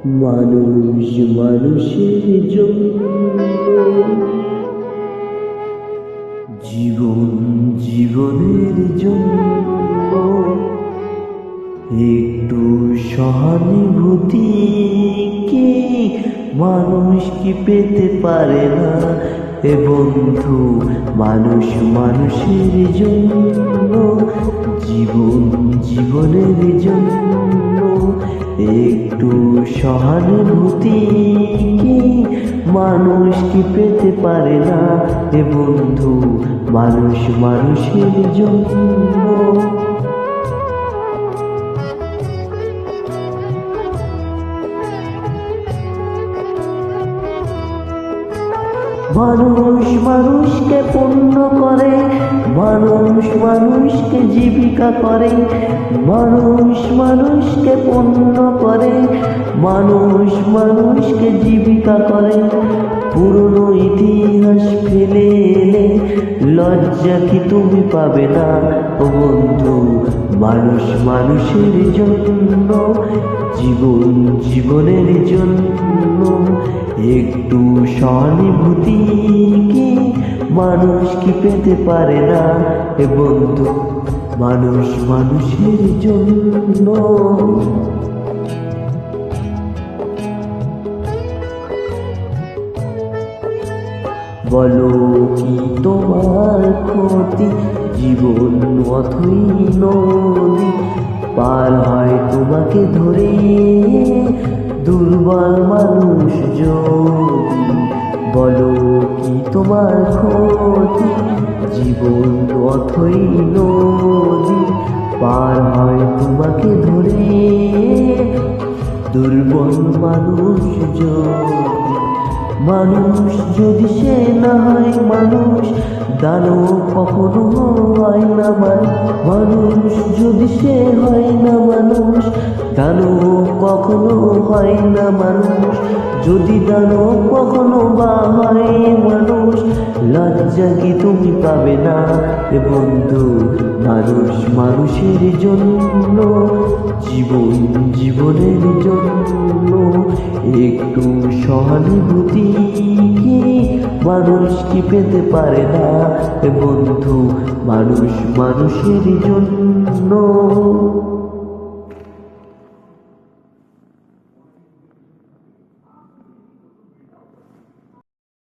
মানুষ মানুষের জন্য, জীবন জীবনের জন্য একটু সহানুভূতি কি মানুষ কি পেতে পারে না? এ বন্ধু, মানুষ মানুষের জন্য, জীবন জীবনের জন্য একটু সহানুভূতি কি মানুষ কি পেতে পারে না? এ বন্ধু, মানুষ মানুষের জন্য। মানুষ মানুষকে পূর্ণ করে, মানুষ মানুষকে জীবিকা করে, মানুষ মানুষকে পূর্ণ করে, মানুষ মানুষকে জীবিকা করে। পুরনো ইতিহাস ফেলে এলে লজ্জা কি তুমি পাবে না? ও বন্ধু, মানুষ মানুষের জন্য, জীবন জীবনের জন্য একটু সহানুভূতি কি মানুষ কি পেতে পারে না? এ বন্ধু, মানুষ মানুষের জন্য। বলো কি তোমার ক্ষতি? জীবন অথই নদী পার হয় তোমাকে ধরে দুর্বল মানুষ যদি। বলো কি তোমার ক্ষতি? জীবন অথই নদী পার হয় তোমাকে ধরে দুর্বল মানুষ যদি। মানুষ যদি সে না হয় মানুষ, দানব কখনো হয় না মানুষ যদি সে হয় না মানুষ, দানব কখনো হয় না মানুষ। যদি দানব কখনো বা হয় মানুষ, লজ্জা কি তুমি পাবে না? এ বন্ধু, মানুষ মানুষের জন্য, জীবন জীবনের জন্য একটু সহানুভূতি কি মানুষ কি পেতে পারে না? এ বন্ধু, মানুষ মানুষের জন্য।